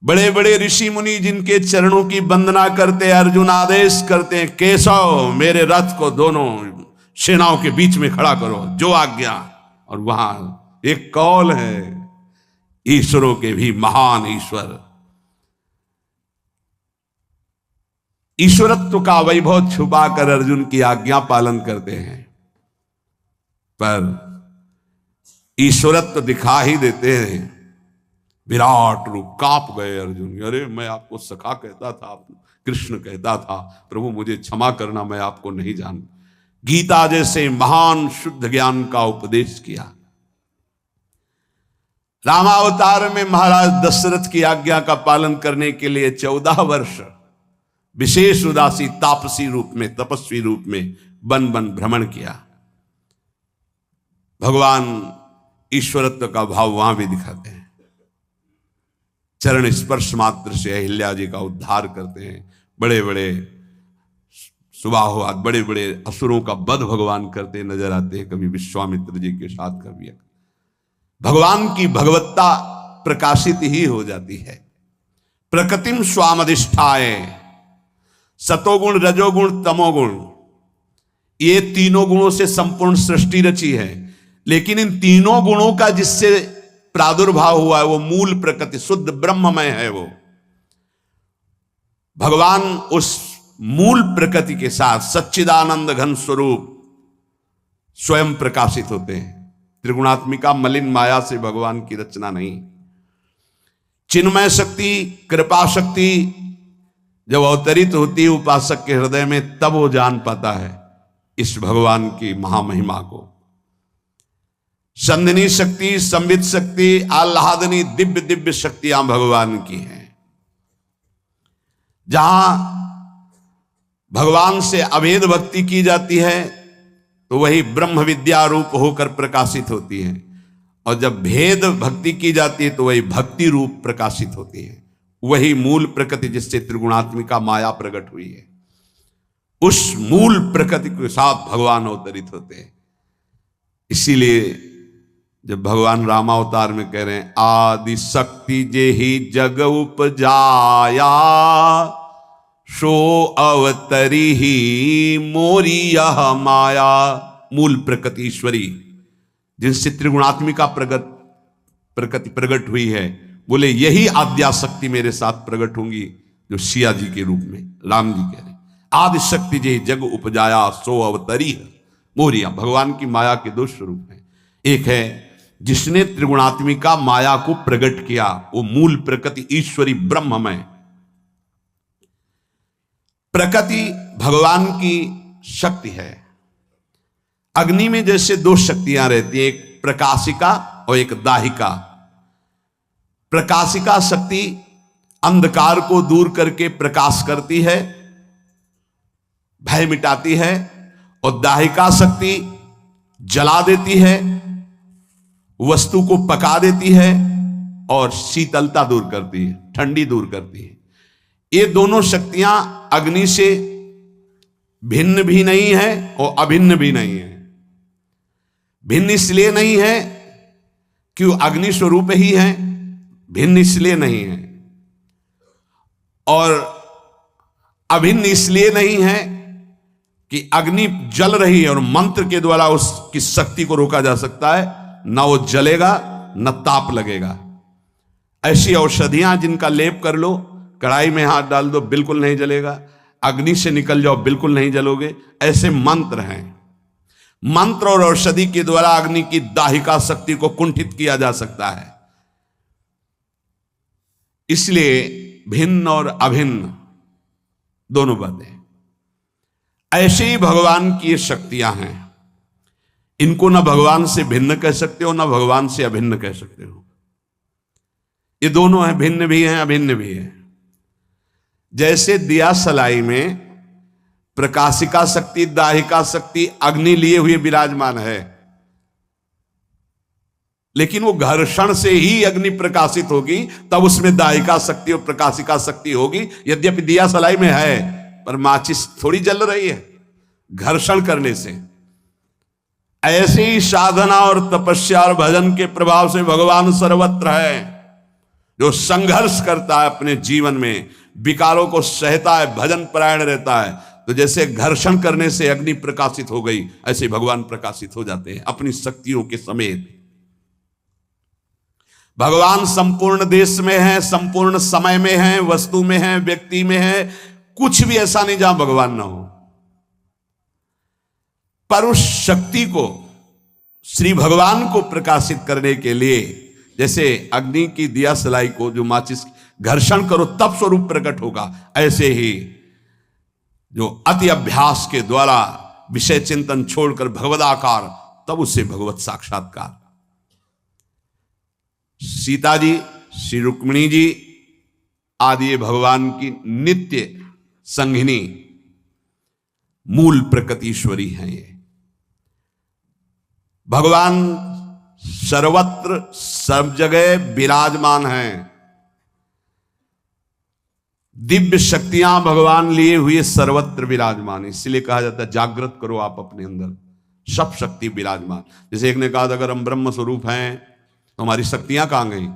बड़े बड़े ऋषि मुनि जिनके चरणों की वंदना करते, अर्जुन आदेश करते हैं, केशव मेरे रथ को दोनों सेनाओं के बीच में खड़ा करो, जो आज्ञा। और वहां एक कौल है, ईश्वरों के भी महान ईश्वर, ईश्वरत्व का वैभव छुपाकर अर्जुन की आज्ञा पालन करते हैं, पर ईश्वरत्व दिखा ही देते हैं। विराट रूप, कांप गए अर्जुन, अरे मैं आपको सखा कहता था, कृष्ण कहता था, प्रभु मुझे क्षमा करना, मैं आपको नहीं जान। गीता जैसे महान शुद्ध ज्ञान का उपदेश किया। रामावतार में महाराज दशरथ की आज्ञा का पालन करने के लिए 14 वर्ष विशेष उदासी तापसी रूप में, तपस्वी रूप में वन वन भ्रमण किया। भगवान ईश्वरत्व का भाव वहां भी दिखाते हैं। चरण स्पर्श मात्र से अहिल्या जी का उद्धार करते हैं। बड़े बड़े सुबाहुवाद, बड़े बड़े असुरों का वध भगवान करते नजर आते हैं, कभी विश्वामित्र जी के साथ, कभी भगवान की भगवत्ता प्रकाशित ही हो जाती है। प्रकृतिम स्वामधिष्ठाय, सतोगुण रजोगुण तमोगुण, ये तीनों गुणों से संपूर्ण सृष्टि रची है। लेकिन इन तीनों गुणों का जिससे प्रादुर्भाव हुआ है वो मूल प्रकृति शुद्ध ब्रह्ममय है। वो भगवान उस मूल प्रकृति के साथ सच्चिदानंद घन स्वरूप स्वयं प्रकाशित होते हैं। त्रिगुणात्मिका मलिन माया से भगवान की रचना नहीं। चिन्मय शक्ति, कृपा शक्ति जब अवतरित होती है उपासक के हृदय में, तब वो जान पाता है इस भगवान की महामहिमा को। संधिनी शक्ति, संवित शक्ति, आह्लादनी दिव्य दिव्य शक्तियां भगवान की हैं। जहां भगवान से अभेद भक्ति की जाती है तो वही ब्रह्म विद्या रूप होकर प्रकाशित होती है, और जब भेद भक्ति की जाती है तो वही भक्ति रूप प्रकाशित होती है। वही मूल प्रकृति जिससे त्रिगुणात्मिका माया प्रकट हुई है, उस मूल प्रकृति के साथ भगवान अवतरित होते हैं। इसीलिए जब भगवान रामावतार में कह रहे हैं, आदि शक्ति जे ही जग उपजाया, सो अवतरी ही मोरी यह माया। मूल प्रकृति ईश्वरी जिनसे त्रिगुणात्मिका प्रकृति प्रकट हुई है, बोले यही आद्या शक्ति मेरे साथ प्रकट होंगी, जो सिया जी के रूप में राम जी कह रहे। आदि शक्ति जे जग उपजाया, सो अवतरी है मोरिया। भगवान की माया के दो स्वरूप हैं। एक है जिसने त्रिगुणात्मिका माया को प्रकट किया, वो मूल प्रकृति ईश्वरी ब्रह्ममय। प्रकृति भगवान की शक्ति है। अग्नि में जैसे दो शक्तियां रहती हैं, एक प्रकाशिका और एक दाहिका। प्रकाशिका शक्ति अंधकार को दूर करके प्रकाश करती है, भय मिटाती है, और दाहिका शक्ति जला देती है, वस्तु को पका देती है और शीतलता दूर करती है, ठंडी दूर करती है। ये दोनों शक्तियां अग्नि से भिन्न भी नहीं है और अभिन्न भी नहीं है। भिन्न इसलिए नहीं है कि वो अग्नि स्वरूप ही है, भिन्न इसलिए नहीं है, और अभिन्न इसलिए नहीं है कि अग्नि जल रही है और मंत्र के द्वारा उसकी शक्ति को रोका जा सकता है, ना वो जलेगा न ताप लगेगा। ऐसी औषधियां जिनका लेप कर लो, कढ़ाई में हाथ डाल दो, बिल्कुल नहीं जलेगा। अग्नि से निकल जाओ, बिल्कुल नहीं जलोगे। ऐसे मंत्र हैं। मंत्र और औषधि के द्वारा अग्नि की दाहिका शक्ति को कुंठित किया जा सकता है। इसलिए भिन्न और अभिन्न दोनों बातें। ऐसे ही भगवान की ये शक्तियां हैं। इनको ना भगवान से भिन्न कह सकते हो, ना भगवान से अभिन्न कह सकते हो। ये दोनों हैं, भिन्न भी हैं अभिन्न भी हैं। जैसे दिया सलाई में प्रकाशिका शक्ति, दाहिका शक्ति अग्नि लिए हुए विराजमान है, लेकिन वो घर्षण से ही अग्नि प्रकाशित होगी, तब उसमें दाहिका शक्ति और प्रकाशिका शक्ति होगी। यद्यपि दिया सलाई में है, पर माचिस थोड़ी जल रही है घर्षण करने से। ऐसे ही साधना और तपस्या और भजन के प्रभाव से भगवान सर्वत्र है। जो संघर्ष करता है अपने जीवन में, विकारों को सहता है, भजन परायण रहता है, तो जैसे घर्षण करने से अग्नि प्रकाशित हो गई, ऐसे भगवान प्रकाशित हो जाते हैं अपनी शक्तियों के समेत। भगवान संपूर्ण देश में है, संपूर्ण समय में है, वस्तु में है, व्यक्ति में है, कुछ भी ऐसा नहीं जहां भगवान ना हो। पर उस शक्ति को, श्री भगवान को प्रकाशित करने के लिए, जैसे अग्नि की दिया सलाई को जो माचिस घर्षण करो तब स्वरूप प्रकट होगा, ऐसे ही जो अति अभ्यास के द्वारा विषय चिंतन छोड़कर भगवदाकार, तब उसे भगवत साक्षात्कार। सीता जी, श्री रुक्मिणी जी आदि ये भगवान की नित्य संगिनी मूल प्रकृतिश्वरी हैं। ये भगवान सर्वत्र सब जगह विराजमान हैं। दिव्य शक्तियां भगवान लिए हुए सर्वत्र विराजमान, इसलिए कहा जाता है जागृत करो आप अपने अंदर, सब शक्ति विराजमान। जैसे एक ने कहा अगर हम ब्रह्म स्वरूप हैं तो हमारी शक्तियां कहां गई?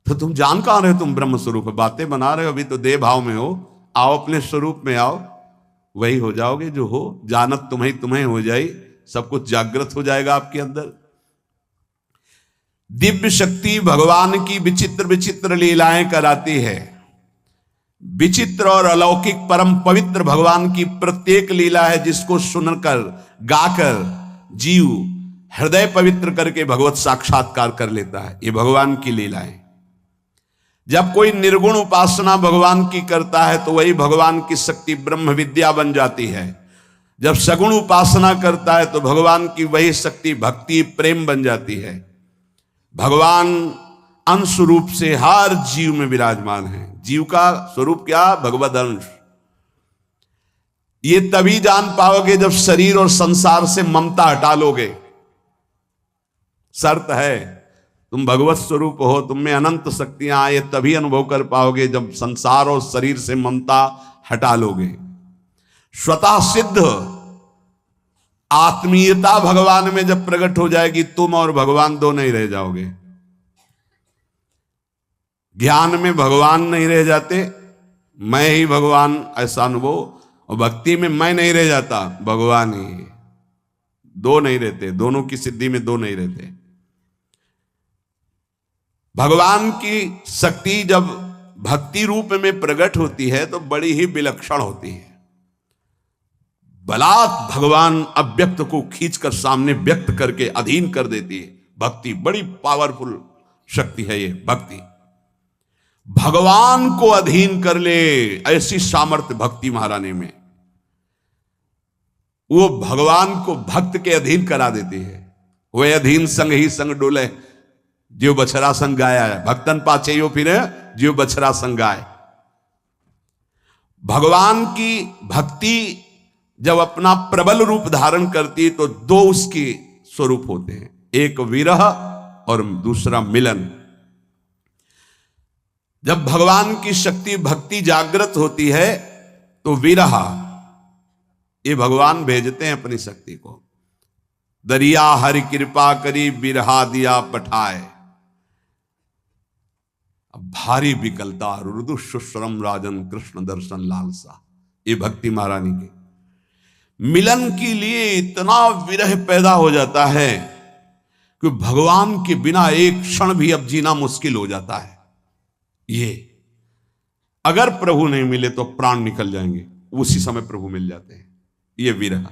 तो तुम जान कहां रहे हो तुम ब्रह्म स्वरूप है? बातें बना रहे हो, अभी तो देह भाव में हो। आओ अपने स्वरूप में आओ, वही हो जाओगे जो हो। जानत तुम्हें हो जाए, सब कुछ जागृत हो जाएगा आपके अंदर। दिव्य शक्ति भगवान की विचित्र विचित्र लीलाएं कराती है। विचित्र और अलौकिक परम पवित्र भगवान की प्रत्येक लीला है, जिसको सुनकर गाकर जीव हृदय पवित्र करके भगवत साक्षात्कार कर लेता है। ये भगवान की लीलाएं। जब कोई निर्गुण उपासना भगवान की करता है तो वही भगवान की शक्ति ब्रह्म विद्या बन जाती है। जब सगुण उपासना करता है तो भगवान की वही शक्ति भक्ति प्रेम बन जाती है। भगवान अंश रूप से हर जीव में विराजमान है। जीव का स्वरूप क्या? भगवद अंश। ये तभी जान पाओगे जब शरीर और संसार से ममता हटा लोगे। शर्त है, तुम भगवत स्वरूप हो, तुम में अनंत शक्तियां आए, तभी अनुभव कर पाओगे जब संसार और शरीर से ममता हटा लोगे। स्वतः सिद्ध आत्मीयता भगवान में जब प्रकट हो जाएगी, तुम और भगवान दो नहीं रह जाओगे। ज्ञान में भगवान नहीं रह जाते, मैं ही भगवान ऐसा अनुभव, और भक्ति में मैं नहीं रह जाता, भगवान ही। दो नहीं रहते, दोनों की सिद्धि में दो नहीं रहते। भगवान की शक्ति जब भक्ति रूप में प्रकट होती है तो बड़ी ही विलक्षण होती है। बलात् भगवान अव्यक्त को खींचकर सामने व्यक्त करके अधीन कर देती है। भक्ति बड़ी पावरफुल शक्ति है। ये भक्ति भगवान को अधीन कर ले, ऐसी सामर्थ्य भक्ति महारानी में। वो भगवान को भक्त के अधीन करा देती है। वह अधीन संग ही संग डोले, जीव बछरा संग गाया है। भक्तन पाछे यो फिर जीव बछरा संग गाय। भगवान की भक्ति जब अपना प्रबल रूप धारण करती है तो दो उसके स्वरूप होते हैं, एक विरह और दूसरा मिलन। जब भगवान की शक्ति भक्ति जागृत होती है तो विरह, ये भगवान भेजते हैं अपनी शक्ति को। दरिया हरि कृपा करी बिरहा दिया पठाए। अब भारी विकलता रुदु सुश्रम राजन कृष्ण दर्शन लालसा, ये भक्ति महारानी की। मिलन के लिए इतना विरह पैदा हो जाता है कि भगवान के बिना एक क्षण भी अब जीना मुश्किल हो जाता है। ये अगर प्रभु नहीं मिले तो प्राण निकल जाएंगे, उसी समय प्रभु मिल जाते हैं। ये विरह,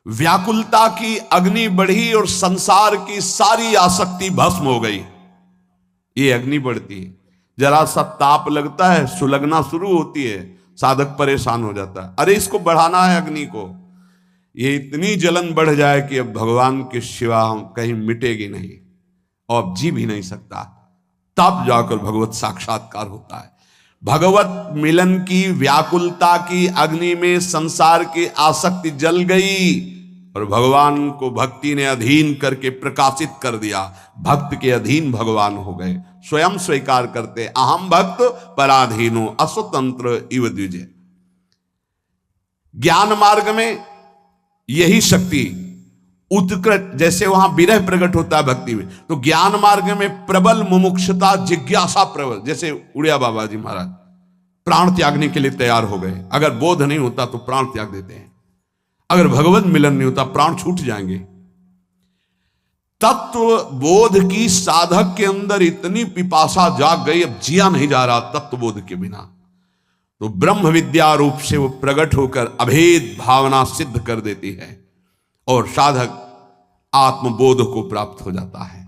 व्याकुलता की अग्नि बढ़ी और संसार की सारी आसक्ति भस्म हो गई। ये अग्नि बढ़ती है, जरा सा ताप लगता है, सुलगना शुरू होती है, साधक परेशान हो जाता है। अरे इसको बढ़ाना है अग्नि को। ये इतनी जलन बढ़ जाए कि अब भगवान के सिवा कहीं मिटेगी नहीं और अब जी भी नहीं सकता। तब जाकर भगवत साक्षात्कार होता है। भगवत मिलन की व्याकुलता की अग्नि में संसार की आसक्ति जल गई और भगवान को भक्ति ने अधीन करके प्रकाशित कर दिया। भक्त के अधीन भगवान हो गए, स्वयं स्वीकार करते अहम भक्त पराधीनो अस्वतंत्र इव द्विजे। ज्ञान मार्ग में यही शक्ति उत्कृष्ट, जैसे वहां विरह प्रकट होता है भक्ति में, तो ज्ञान मार्ग में प्रबल मुमुक्षुता जिज्ञासा प्रबल, जैसे उड़िया बाबा जी महाराज प्राण त्यागने के लिए तैयार हो गए। अगर बोध नहीं होता तो प्राण त्याग देते हैं, अगर भगवत मिलन नहीं होता प्राण छूट जाएंगे। तत्व बोध की साधक के अंदर इतनी पिपासा जाग गई, अब जिया नहीं जा रहा तत्व बोध के बिना, तो ब्रह्म विद्या रूप से वो प्रकट होकर अभेद भावना सिद्ध कर देती है और साधक आत्मबोध को प्राप्त हो जाता है।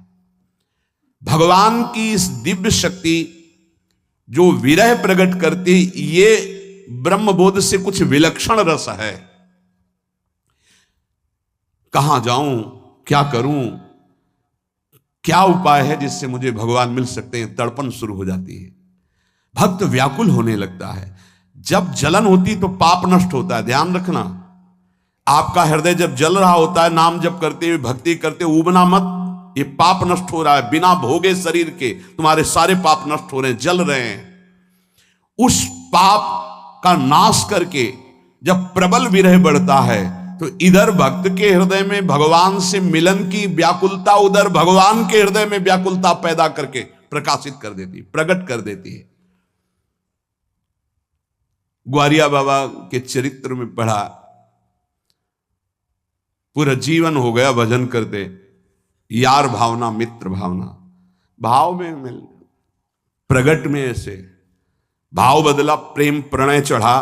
भगवान की इस दिव्य शक्ति जो विरह प्रकट करती, ये ब्रह्मबोध से कुछ विलक्षण रस है। कहां जाऊं, क्या करूं, क्या उपाय है जिससे मुझे भगवान मिल सकते हैं, तड़पन शुरू हो जाती है, भक्त व्याकुल होने लगता है। जब जलन होती तो पाप नष्ट होता है, ध्यान रखना। आपका हृदय जब जल रहा होता है, नाम जप करते हुए भक्ति करते हुए, उबना मत, ये पाप नष्ट हो रहा है, बिना भोगे शरीर के तुम्हारे सारे पाप नष्ट हो रहे हैं, जल रहे हैं। उस पाप का नाश करके जब प्रबल विरह बढ़ता है तो इधर भक्त के हृदय में भगवान से मिलन की व्याकुलता, उधर भगवान के हृदय में व्याकुलता पैदा करके प्रकाशित कर देती, प्रकट कर देती है। ग्वारिया बाबा के चरित्र में पढ़ा, पूरा जीवन हो गया भजन करते, यार भावना मित्र भावना, भाव में मिल, प्रगट में ऐसे भाव बदला, प्रेम प्रणय चढ़ा,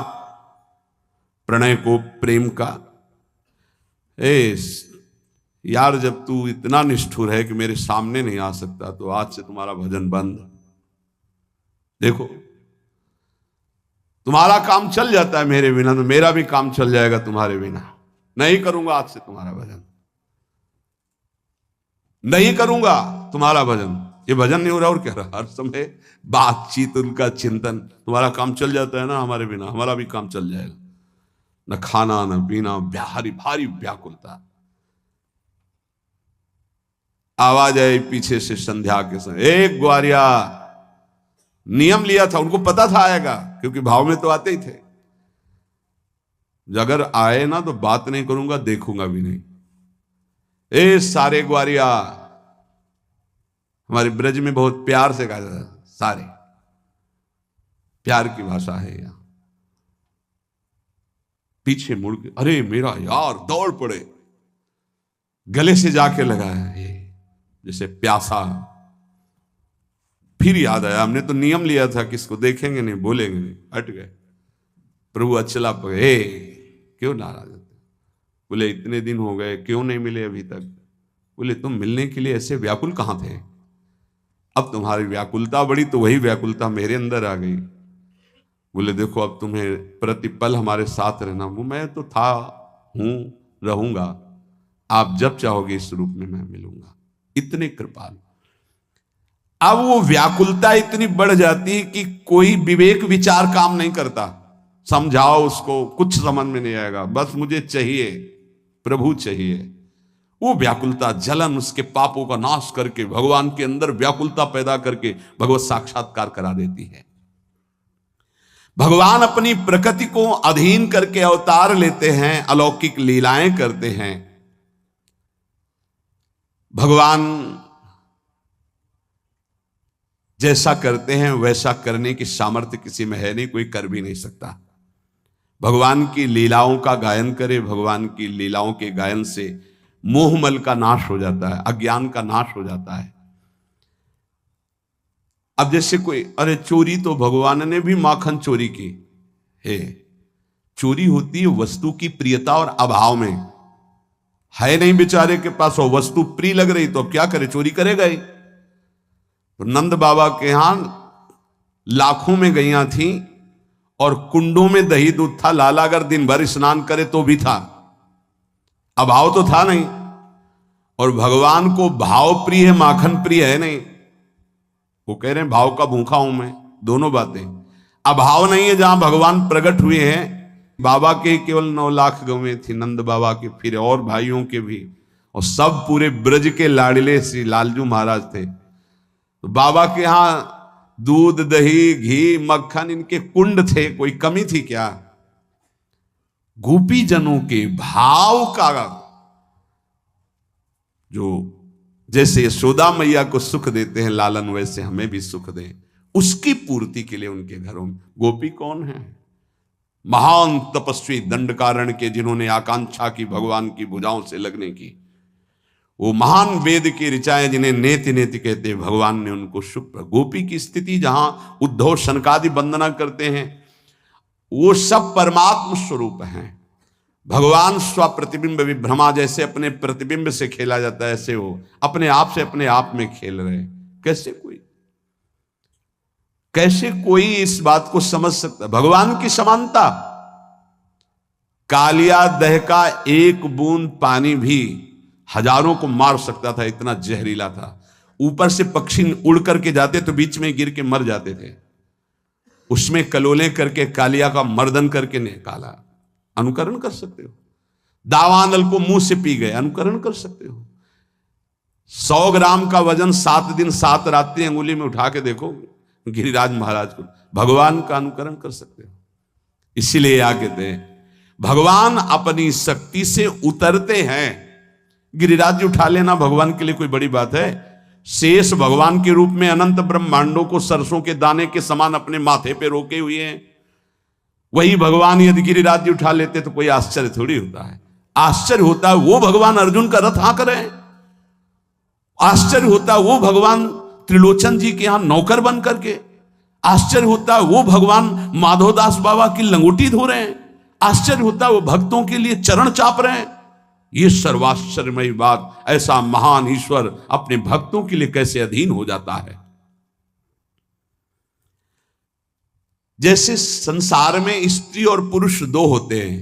प्रणय को प्रेम का। यार जब तू इतना निष्ठुर है कि मेरे सामने नहीं आ सकता तो आज से तुम्हारा भजन बंद। देखो तुम्हारा काम चल जाता है मेरे बिना, तो मेरा भी काम चल जाएगा तुम्हारे बिना। नहीं करूंगा आज से तुम्हारा भजन, नहीं करूंगा तुम्हारा भजन। ये भजन नहीं हो रहा और क्या रहा, हर समय बातचीत, उनका चिंतन। तुम्हारा काम चल जाता है ना हमारे बिना, हमारा भी काम चल जाएगा। न खाना न पीना, भारी भारी व्याकुलता। आवाज आई पीछे से संध्या के समय, एक ग्वारिया, नियम लिया था, उनको पता था आएगा, क्योंकि भाव में तो आते ही थे। अगर आए ना तो बात नहीं करूंगा, देखूंगा भी नहीं। ए सारे ग्वारिया, हमारे ब्रज में बहुत प्यार से कहा जाता है, सारे, प्यार की भाषा है यहां। पीछे मुड़ के, अरे मेरा यार, दौड़ पड़े, गले से जाके लगाया, ये जैसे प्यासा। फिर याद आया, हमने तो नियम लिया था कि इसको देखेंगे नहीं, बोलेंगे नहीं, हट गए। प्रभु अचला पड़े, क्यों नाराज होते? बोले इतने दिन हो गए, क्यों नहीं मिले अभी तक? बोले तुम मिलने के लिए ऐसे व्याकुल कहां थे? अब तुम्हारी व्याकुलता बढ़ी तो वही व्याकुलता मेरे अंदर आ गई। बोले देखो अब तुम्हें प्रतिपल हमारे साथ रहना, वो मैं तो था, हूं, रहूंगा, आप जब चाहोगे इस रूप में मैं मिलूंगा। इतने कृपाल। अब वो व्याकुलता इतनी बढ़ जाती है कि कोई विवेक विचार काम नहीं करता। समझाओ उसको, कुछ समझ में नहीं आएगा, बस मुझे चाहिए, प्रभु चाहिए। वो व्याकुलता, जलन उसके पापों का नाश करके भगवान के अंदर व्याकुलता पैदा करके भगवत साक्षात्कार करा देती है। भगवान अपनी प्रकृति को अधीन करके अवतार लेते हैं, अलौकिक लीलाएं करते हैं। भगवान जैसा करते हैं वैसा करने की सामर्थ्य किसी में है नहीं, कोई कर भी नहीं सकता। भगवान की लीलाओं का गायन करे, भगवान की लीलाओं के गायन से मोहमल का नाश हो जाता है, अज्ञान का नाश हो जाता है। अब जैसे कोई, अरे चोरी तो भगवान ने भी माखन चोरी की है। चोरी होती है वस्तु की प्रियता और अभाव में, है नहीं बेचारे के पास, वो वस्तु प्रिय लग रही तो अब क्या करे, चोरी करेगा ही। तो नंद बाबा के यहां लाखों में गैया थी और कुंडों में दही दूध था। लाला अगर दिन भर स्नान करे तो भी था, अभाव तो था नहीं। और भगवान को भाव प्रिय है, माखन प्रिय है नहीं। वो कह रहे हैं भाव का भूखा हूं मैं, दोनों बातें। अभाव नहीं है जहां भगवान प्रकट हुए हैं। बाबा के केवल 9 लाख गवें थी, नंद बाबा के, फिर और भाइयों के भी, और सब पूरे ब्रज के लाडले श्री लालजू महाराज थे। तो बाबा के यहां दूध दही घी मक्खन इनके कुंड थे, कोई कमी थी क्या? गोपी जनों के भाव का जो जैसे यशोदा मैया को सुख देते हैं लालन, वैसे हमें भी सुख दें, उसकी पूर्ति के लिए उनके घरों में। गोपी कौन है? महान तपस्वी दंडकारण्य के, जिन्होंने आकांक्षा की भगवान की भुजाओं से लगने की। वो महान वेद की ऋचाएं जिन्हें नेति नेति कहते हैं, भगवान ने उनको सुख। गोपी की स्थिति जहां उद्धव शनकादि वंदना करते हैं, वो सब परमात्म स्वरूप हैं। भगवान स्वप्रतिबिंब विभ्रमा, जैसे अपने प्रतिबिंब से खेला जाता है, ऐसे वो अपने आप से अपने आप में खेल रहे हैं। कैसे कोई इस बात को समझ सकता? भगवान की समानता। कालिया दह का एक बूंद पानी भी हजारों को मार सकता था, इतना जहरीला था। ऊपर से पक्षी उड़ करके जाते तो बीच में गिर के मर जाते थे। उसमें कलोले करके कालिया का मर्दन करके निकाला। अनुकरण कर सकते हो। दावानल को मुंह से पी गए, अनुकरण कर सकते हो। 100 ग्राम का वजन 7 दिन 7 रात्रि अंगुली में उठा के देखो गिरिराज महाराज को, भगवान का अनुकरण कर सकते हो। इसीलिए आ कहते हैं भगवान अपनी शक्ति से उतरते हैं। गिरिराज जी उठा लेना भगवान के लिए कोई बड़ी बात है? शेष भगवान के रूप में अनंत ब्रह्मांडों को सरसों के दाने के समान अपने माथे पे रोके हुए हैं। वही भगवान यदि गिरिराज जी उठा लेते तो कोई आश्चर्य थोड़ी होता है। आश्चर्य होता है वो भगवान अर्जुन का रथ हाँक रहे हैं। आश्चर्य होता है वो भगवान त्रिलोचन जी के यहां नौकर बन करके। आश्चर्य होता है वो भगवान माधवदास बाबा की लंगोटी धो रहे हैं। आश्चर्य होता है वो भक्तों के लिए चरण चाप रहे हैं। ये सर्वाश्चर्यमयी बात, ऐसा महान ईश्वर अपने भक्तों के लिए कैसे अधीन हो जाता है। जैसे संसार में स्त्री और पुरुष 2 होते हैं,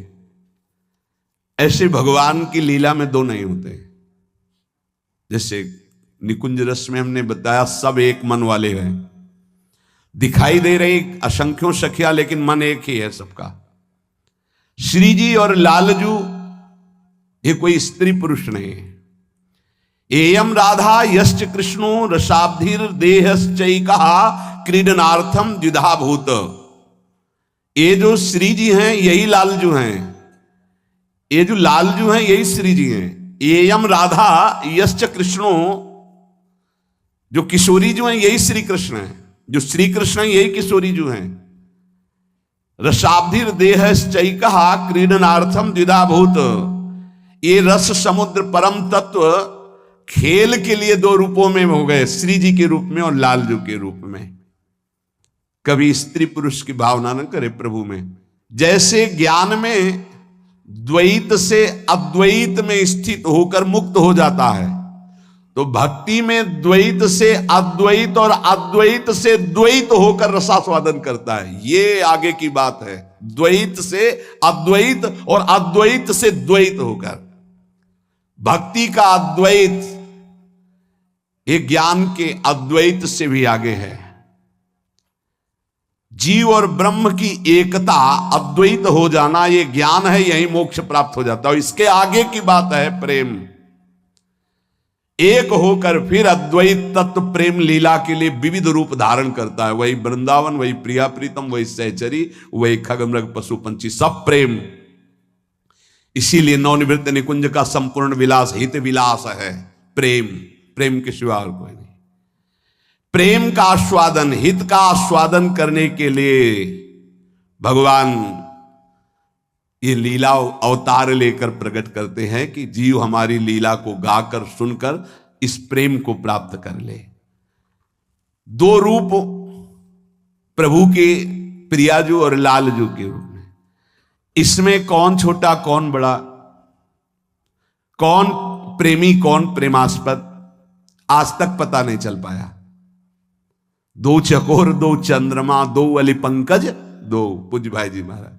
ऐसे भगवान की लीला में 2 नहीं होते। जैसे निकुंज रस में हमने बताया सब एक मन वाले हैं, दिखाई दे रही असंख्यों सखिया, लेकिन मन एक ही है सबका। श्री जी और लालजू ये कोई स्त्री पुरुष नहीं है। एयम राधा यश्च कृष्णो रसाब्धिर देहश्चैकः क्रीडनार्थम द्विधा भूत। ये जो श्री जी हैं यही लालजू हैं, ये जो लालजू हैं यही श्री जी हैं। एयम राधा यश्च कृष्णो, जो किशोरी जो हैं यही श्री कृष्ण हैं, जो श्री कृष्ण हैं यही किशोरी जो हैं। रसाब्धिर देहश्चैकः क्रीडनार्थम द्विधा भूत। ये रस समुद्र परम तत्व खेल के लिए 2 रूपों में हो गए, श्री जी के रूप में और लालजू के रूप में। कभी स्त्री पुरुष की भावना न करे प्रभु में। जैसे ज्ञान में द्वैत से अद्वैत में स्थित होकर मुक्त हो जाता है, तो भक्ति में द्वैत से अद्वैत और अद्वैत से द्वैत होकर रसास्वादन करता है। ये आगे की बात है। द्वैत से अद्वैत और अद्वैत से द्वैत होकर भक्ति का अद्वैत ये ज्ञान के अद्वैत से भी आगे है। जीव और ब्रह्म की एकता, अद्वैत हो जाना, ये ज्ञान है, यही मोक्ष प्राप्त हो जाता है। इसके आगे की बात है प्रेम। एक होकर फिर अद्वैत तत्व प्रेम लीला के लिए विविध रूप धारण करता है। वही वृंदावन, वही प्रिया प्रीतम, वही सहचरी, वही खगमृग पशु पंछी, सब प्रेम। इसीलिए नवनिवृत्त निकुंज का संपूर्ण विलास हित विलास है प्रेम। प्रेम के सिवा और कोई नहीं। प्रेम का आस्वादन, हित का आस्वादन करने के लिए भगवान ये लीला अवतार लेकर प्रकट करते हैं कि जीव हमारी लीला को गाकर सुनकर इस प्रेम को प्राप्त कर ले। 2 रूप प्रभु के, प्रियाजू और लालजू के रूप में। इसमें कौन छोटा कौन बड़ा, कौन प्रेमी कौन प्रेमास्पद, आज तक पता नहीं चल पाया। 2 चकोर, 2 चंद्रमा, 2 अली पंकज, 2 पूज्य भाई जी महाराज।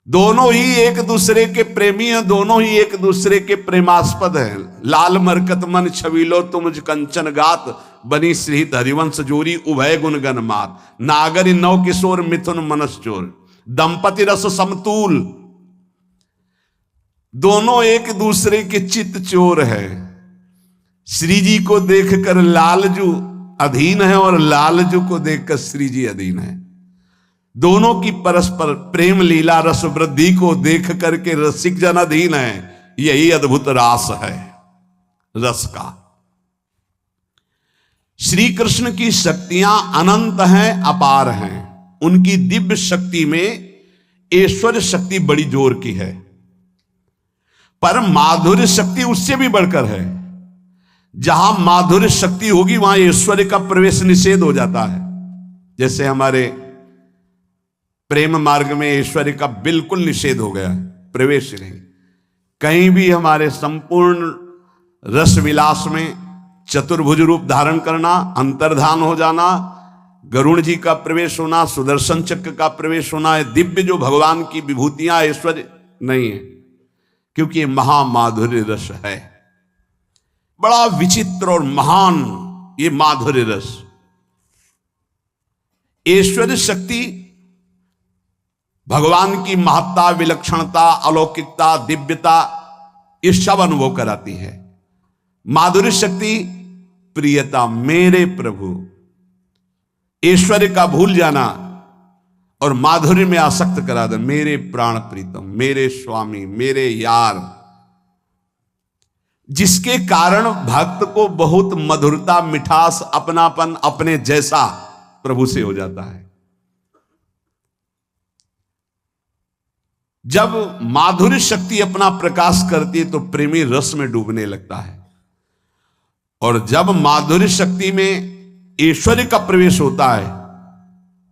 दोनों ही एक दूसरे के प्रेमी हैं, दोनों ही एक दूसरे के प्रेमास्पद हैं। लाल मरकत मन छबीलो तुम कंचन गात, बनी श्री हरिवंश जोरी उभय गुण गण मात। नागरी नव किशोर मिथुन मनस चोर, दंपति रस समतूल। दोनों एक दूसरे के चित्त चोर है। श्री जी को देखकर लालजू अधीन है और लालजू को देखकर श्री जी अधीन है। दोनों की परस्पर प्रेम लीला रस वृद्धि को देख करके रसिक जन अधीन है। यही अद्भुत रास है। रस का। श्री कृष्ण की शक्तियां अनंत हैं, अपार हैं। उनकी दिव्य शक्ति में ऐश्वर्य शक्ति बड़ी जोर की है, पर माधुर्य शक्ति उससे भी बढ़कर है। जहां माधुर्य शक्ति होगी वहां ऐश्वर्य का प्रवेश निषेध हो जाता है। जैसे हमारे प्रेम मार्ग में ऐश्वर्य का बिल्कुल निषेध हो गया, प्रवेश नहीं। कहीं भी हमारे संपूर्ण रस विलास में चतुर्भुज रूप धारण करना, अंतर्धान हो जाना, गरुण जी का प्रवेश होना, सुदर्शन चक्र का प्रवेश होना, है दिव्य जो भगवान की विभूतियां ऐश्वर्य नहीं है, क्योंकि ये महामाधुर्य रस है। बड़ा विचित्र और महान ये माधुर्य रस। ऐश्वर्य शक्ति भगवान की महत्ता, विलक्षणता, अलौकिकता, दिव्यता ये सब अनुभव कराती है। माधुर्य शक्ति प्रियता, मेरे प्रभु। ऐश्वर्य का भूल जाना और माधुर्य में आसक्त करा दे, मेरे प्राण प्रीतम, मेरे स्वामी, मेरे यार, जिसके कारण भक्त को बहुत मधुरता, मिठास, अपनापन, अपने जैसा प्रभु से हो जाता है। जब माधुर्य शक्ति अपना प्रकाश करती है तो प्रेमी रस में डूबने लगता है, और जब माधुर्य शक्ति में ऐश्वर्य का प्रवेश होता है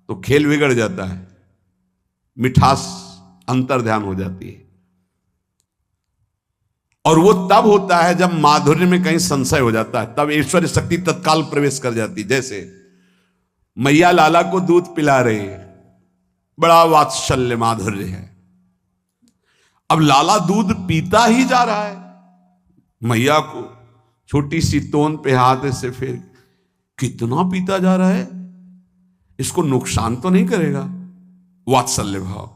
तो खेल बिगड़ जाता है, मिठास अंतर्ध्यान हो जाती है। और वो तब होता है जब माधुर्य में कहीं संशय हो जाता है, तब ऐश्वर्य शक्ति तत्काल प्रवेश कर जाती है। जैसे मैया लाला को दूध पिला रही है, बड़ा वात्सल्य माधुर्य है। अब लाला दूध पीता ही जा रहा है, मैया को छोटी सी तोन पे हाथ से फिर कितना पीता जा रहा है, इसको नुकसान तो नहीं करेगा। वात्सल्य भाव,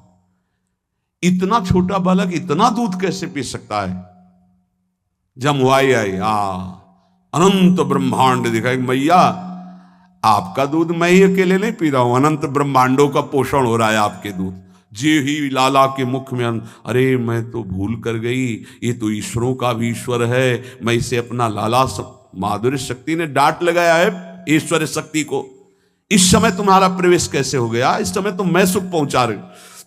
इतना छोटा बालक इतना दूध कैसे पी सकता है। जमुआई आई, अनंत ब्रह्मांड दिखाई, मैया आपका दूध मैं ही अकेले नहीं पी रहा हूं, अनंत ब्रह्मांडों का पोषण हो रहा है आपके दूध। जी ही लाला के मुख में, अरे मैं तो भूल कर गई, ये तो ईश्वरों का भी ईश्वर है, मैं इसे अपना लाला। माधुर्य शक्ति ने डांट लगाया है ईश्वर शक्ति को, इस समय तुम्हारा प्रवेश कैसे हो गया, इस समय तो मैं सुख पहुंचा रही।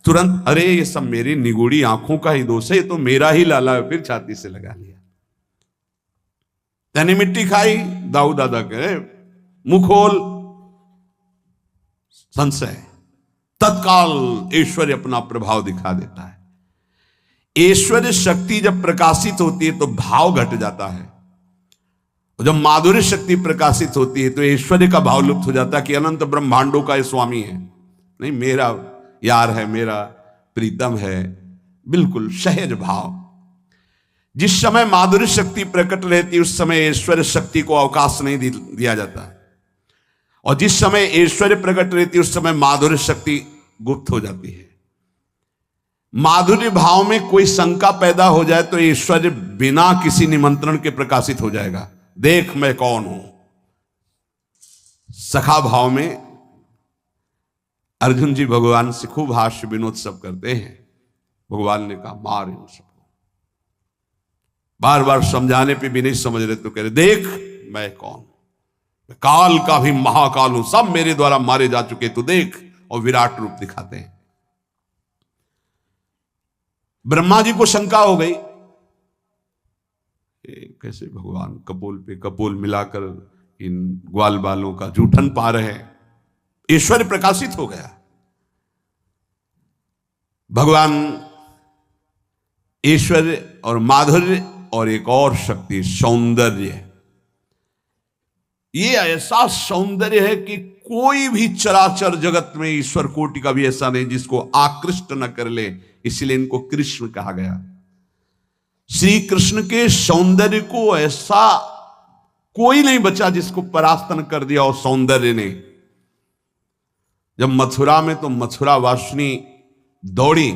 तुरंत, अरे ये सब मेरी निगूढ़ी आंखों का ही दोष है, ये तो मेरा ही लाला है। फिर छाती से लगा लिया। तैने मिट्टी खाई, दाऊ दादा कहे मुंह खोल, संशय, तत्काल ऐश्वर्य अपना प्रभाव दिखा देता है। ऐश्वर्य शक्ति जब प्रकाशित होती है तो भाव घट जाता है, और जब माधुर्य शक्ति प्रकाशित होती है तो ऐश्वर्य का भाव लुप्त हो जाता है कि अनंत ब्रह्मांडों का स्वामी है, नहीं मेरा यार है, मेरा प्रीतम है। बिल्कुल सहज भाव। जिस समय माधुर्य शक्ति प्रकट रहती है उस समय ऐश्वर्य शक्ति को अवकाश नहीं दिया जाता है, और जिस समय ऐश्वर्य प्रकट रहती है उस समय माधुर्य शक्ति गुप्त हो जाती है। माधुर्य भाव में कोई शंका पैदा हो जाए तो ऐश्वर्य बिना किसी निमंत्रण के प्रकाशित हो जाएगा। देख मैं कौन हूं। सखा भाव में अर्जुन जी भगवान से खूब हास्य विनोद सब करते हैं। भगवान ने कहा मार इन सबको। बार बार समझाने पे भी नहीं समझ रहे तो कह रहे देख मैं कौन, मैं काल का भी महाकाल हूं, सब मेरे द्वारा मारे जा चुके, तू देख। और विराट रूप दिखाते हैं। ब्रह्मा जी को शंका हो गई, कैसे भगवान कपोल पे कपोल मिलाकर इन ग्वाल बालों का जूठन पा रहे हैं। ईश्वर प्रकाशित हो गया। भगवान ईश्वर और माधुर्य और एक और शक्ति सौंदर्य, ये ऐसा सौंदर्य है कि कोई भी चराचर जगत में ईश्वर कोटि का भी ऐसा नहीं जिसको आकृष्ट न कर ले, इसलिए इनको कृष्ण कहा गया। श्री कृष्ण के सौंदर्य को ऐसा कोई नहीं बचा जिसको परास्त न कर दिया और सौंदर्य ने। जब मथुरा में तो मथुरा वासिनी दौड़ी,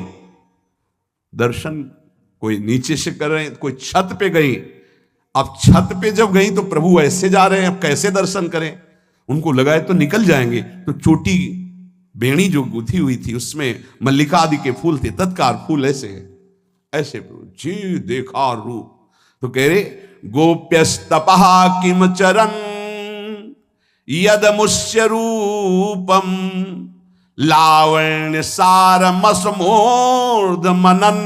दर्शन कोई नीचे से कर रहे हैं, कोई छत पे गई। अब छत पे जब गई तो प्रभु ऐसे जा रहे हैं, अब कैसे दर्शन करें। उनको लगाए तो निकल जाएंगे, तो चोटी बेणी जो गुथी हुई थी उसमें मल्लिका आदि के फूल थे, तत्कार फूल ऐसे है, ऐसे जी देखा रूप। तो कह रहे गोप्यस्तपः किम चरन् यदमुष्य रूपम लावण्य सारमसमोर्ध मनन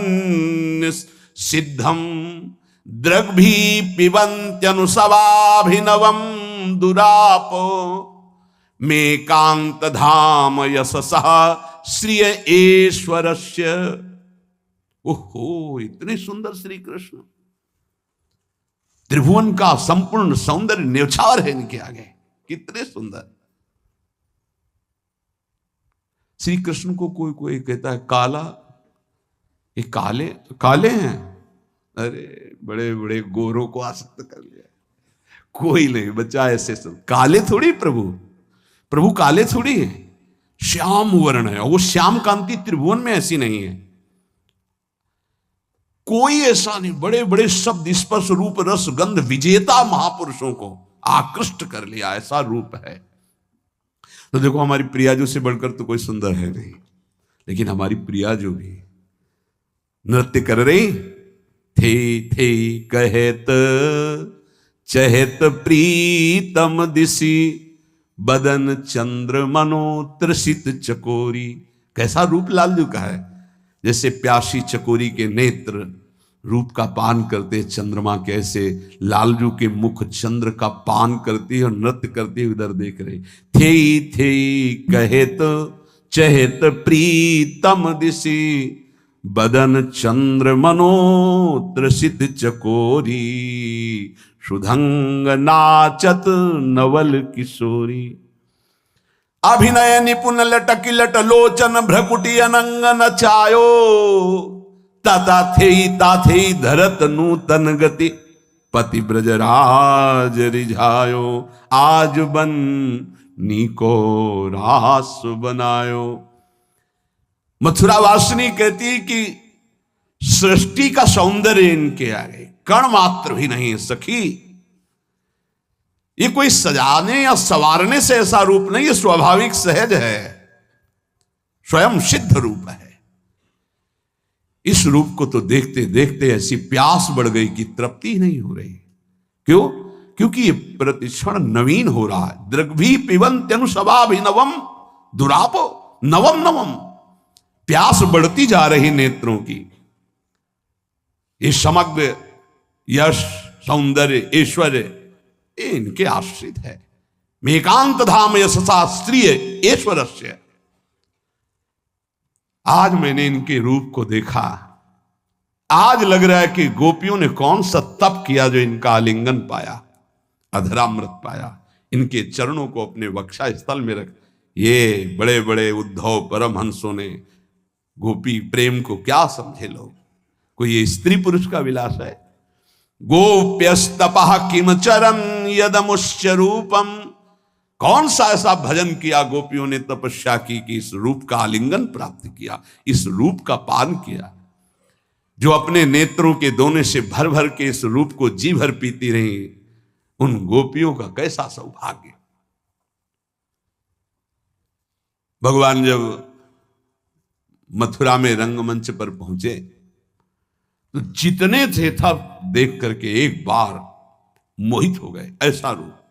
सिद्धम द्रग्भी पिबन्त्यनुसवाभिनवम दुरापो मे कांत धाम यशसः श्रिय ईश्वरस्य। ओहो, इतने सुंदर श्री कृष्ण, त्रिभुवन का संपूर्ण सौंदर्य न्यौछावर है इनके आगे, कितने सुंदर। श्री कृष्ण को कोई कोई कहता है काला, ये काले काले हैं, अरे बड़े बड़े गोरों को आसक्त कर लिया। कोई नहीं बच्चा ऐसे सब काले थोड़ी, प्रभु काले थोड़ी है, श्याम वर्ण है। और वो श्याम कांति त्रिभुवन में ऐसी नहीं है, कोई ऐसा नहीं। बड़े बड़े शब्द स्पर्श रूप रस गंध विजेता महापुरुषों को आकृष्ट कर लिया, ऐसा रूप है। तो देखो हमारी प्रियाजू से बढ़कर तो कोई सुंदर है नहीं, लेकिन हमारी प्रियाजू भी नृत्य कर रही थे कहत चहत प्रीतम दिसी बदन चंद्र मनो त्रसित चकोरी। कैसा रूप लालजू का है, जैसे प्यासी चकोरी के नेत्र रूप का पान करते, चंद्रमा कैसे लालजू के मुख चंद्र का पान करती है और नृत्य करती है, उधर देख रही। थे कहेत चहेत प्रीतम दिशी बदन चंद्र मनोत्रसित चकोरी सुधंग नाचत नवल किशोरी। अभिनय निपुण लटकी लट लोचन भ्रकुटी अनंग नचायो तथा थे धरत नूतन गति पति ब्रजराज रिझायो आज बन नीको रास बनायो। मथुरा वासिनी कहती कि सृष्टि का सौंदर्य इनके आगे कण मात्र भी नहीं है सखी। ये कोई सजाने या संवारने से ऐसा रूप नहीं, ये स्वाभाविक सहज है, स्वयं सिद्ध रूप है। इस रूप को तो देखते देखते ऐसी प्यास बढ़ गई कि तृप्ति नहीं हो रही। क्यों? क्योंकि ये प्रतिक्षण नवीन हो रहा है। दृग्भी पिबन्त्यनुसवाभिनवम दुरापो नवम नवम, प्यास बढ़ती जा रही नेत्रों की। ये समग्र यश सौंदर्य ऐश्वर्य ये इनके आश्रित है। मेकांत धाम यशसा स्त्रीय ऐश्वर्य। आज मैंने इनके रूप को देखा, आज लग रहा है कि गोपियों ने कौन सा तप किया जो इनका आलिंगन पाया, अधरामृत पाया। इनके चरणों को अपने वक्षा स्थल में रख, ये बड़े बड़े उद्धव परमहंसों ने गोपी प्रेम को क्या समझे लोग, कोई ये स्त्री पुरुष का विलास है। गोप्यस्तपः किम चरन् यदमुष्य रूपम, कौन सा ऐसा भजन किया गोपियों ने, तपस्या की कि इस रूप का आलिंगन प्राप्त किया, इस रूप का पान किया। जो अपने नेत्रों के दोने से भर भर के इस रूप को जी भर पीती रही, उन गोपियों का कैसा सौभाग्य। भगवान जब मथुरा में रंगमंच पर पहुंचे तो जितने थे था देख करके एक बार मोहित हो गए, ऐसा रूप।